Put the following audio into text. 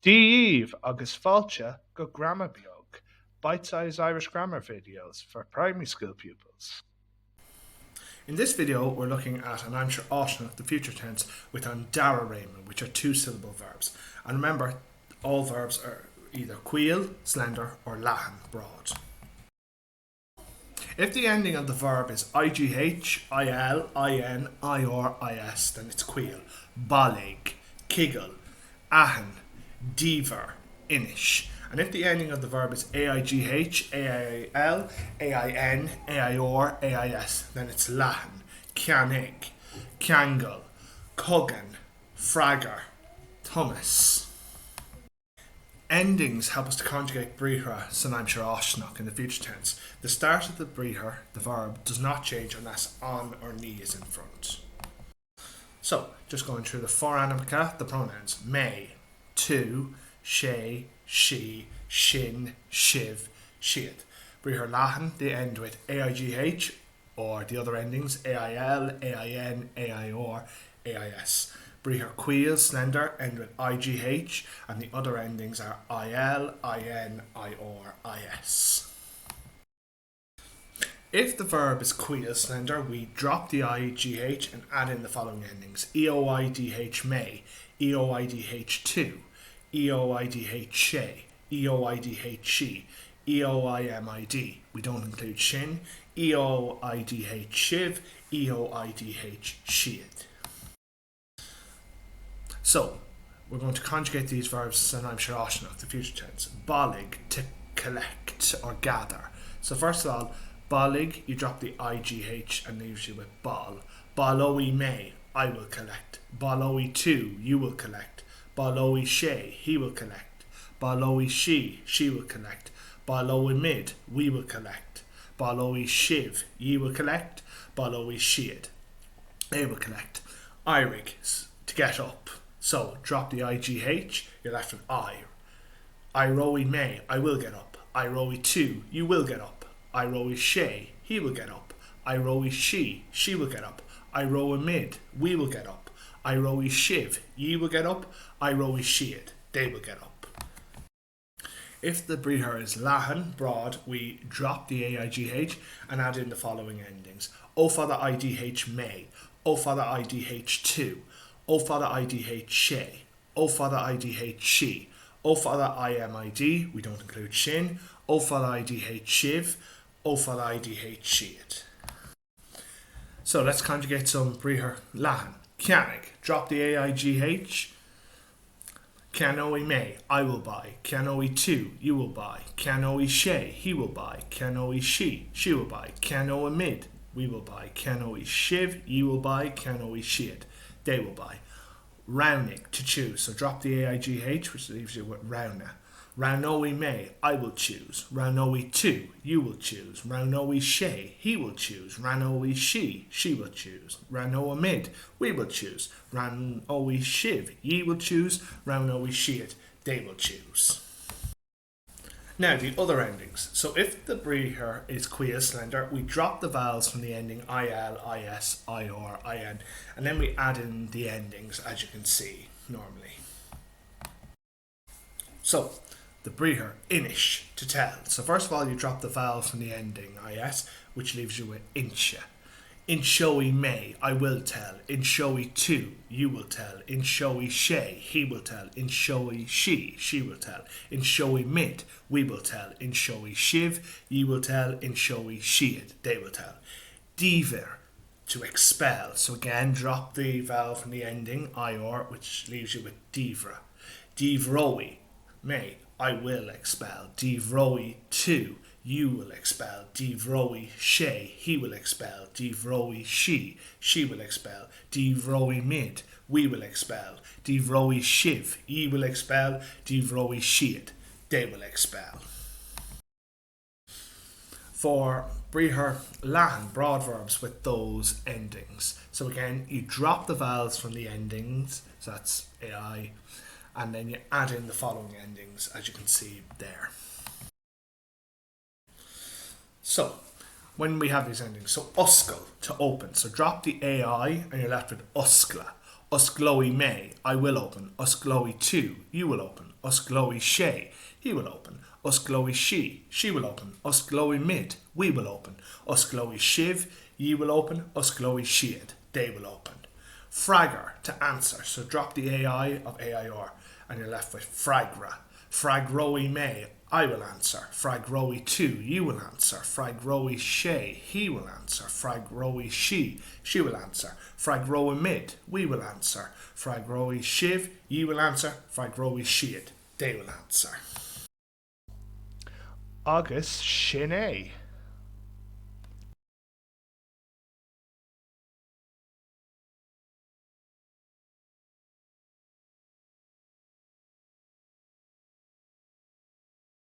Díomh agus fáilte go grammar beag, bite-sized Irish grammar videos for primary school pupils. In this video, we're looking at an I'm sure option of the future tense with an dara Raymond, which are two-syllable verbs. And remember, all verbs are either quail, slender, or lahan, broad. If the ending of the verb is igh, il, in, ior, is, then it's quail. Balig, kiggle, ahan, dever, inish. And if the ending of the verb is aigh, ail, ain, aior, ais, then it's lahan, cianig, ciangle, cogan, fragger, thomas. Endings help us to conjugate brithra synonym sharashnach in the future tense. The start of the brithra, the verb, does not change unless on or ni is in front. So, just going through the four animica, the pronouns may, to, she, she, shin, shiv, shiad. Brithra lahan, they end with aigh, or the other endings ail, ain, aior, ais. Brithra quail, slender, end with igh, and the other endings are il, in, ior, is. If the verb is quail, slender, we drop the igh and add in the following endings: eoidh may, eoidh to, eoidh she, eoidh she, eoimid. We don't include shin. Eoidh shiv, eoidh shiad. So, we're going to conjugate these verbs synonym sharashnach, the future tense. Balig, to collect or gather. So first of all, balig, you drop the igh and leaves you with bal. Baloi may, I will collect. Baloi tu, you will collect. Baloi she, he will collect. Baloi she will collect. Baloi mid, we will collect. Baloi shiv, ye will collect. Baloi shiad, they will collect. Irig, to get up. So drop the igh, you're left with I. Iroi may, I will get up. Iroi tu, you will get up. Iroi she, he will get up. Iroi she will get up. Iroi mid, we will get up. Iroi shiv, ye will get up. Iroi shiad, they will get up. If the brithra is lahan, broad, we drop the aigh and add in the following endings: O father idh may, O father idh tu, O father idh she, O father idh she, O father imid, we don't include shin, O father idh shiv, O father idh shiad. So let's conjugate some brithra lahan. Cianig, drop the aigh. Cianoi may, I will buy. Cianoi tu, you will buy. Cianoi she, he will buy. Cianoi she will buy. Cianoi mid, we will buy. Cianoi shiv, you will buy. Cianoi shiad, they will buy. Raunig, to choose. So drop the aigh, which leaves you with rauna. Raunoi may, I will choose. Raunoi tu, you will choose. Raunoi she, he will choose. Raunoi she will choose. Raunoi mid, we will choose. Raunoi shiv, ye will choose. Raunoi shiad, they will choose. Now the other endings. So if the brithra is quail, slender, we drop the vowels from the ending il, is, ior, in, and then we add in the endings as you can see normally. So the brithra inish, to tell. So first of all, you drop the vowel from the ending is, which leaves you with insha. In showy may, I will tell. In showy tu, you will tell. In showy she, he will tell. In showy she will tell. In showy mid, we will tell. In showy shiv, ye will tell. In showy shiad, they will tell. Dever, to expel. So again, drop the vowel from the ending ior, which leaves you with devra. Devroi, may, I will expel. Devroi tu, you will expel. Devroi she, he will expel. Devroi she will expel. Devroi mid, we will expel. Devroi shiv, ye will expel. Devroi shiad, they will expel. For brithra lahan, broad verbs with those endings. So again, you drop the vowels from the endings, so that's ai, and then you add in the following endings as you can see there. So when we have these endings, so uskal, to open, so drop the ai and you're left with uskla. Us glowy may, I will open. Us glowy two, you will open. Us glowy shay, he will open. Us glowy she will open. Us glowy mid, we will open. Us glowy shiv, ye will open. Us glowy shiad, they will open. Fragger, to answer, so drop the AI of AIR and you're left with fragra. Fragrowy may, I will answer. Fragrowy two, you will answer. Fragrowy shay, he will answer. Fragrowy she will answer. Fragrowy mid, we will answer. Fragrowy shiv, ye will answer. Fragrowy shiad, they will answer. Agus Shinay.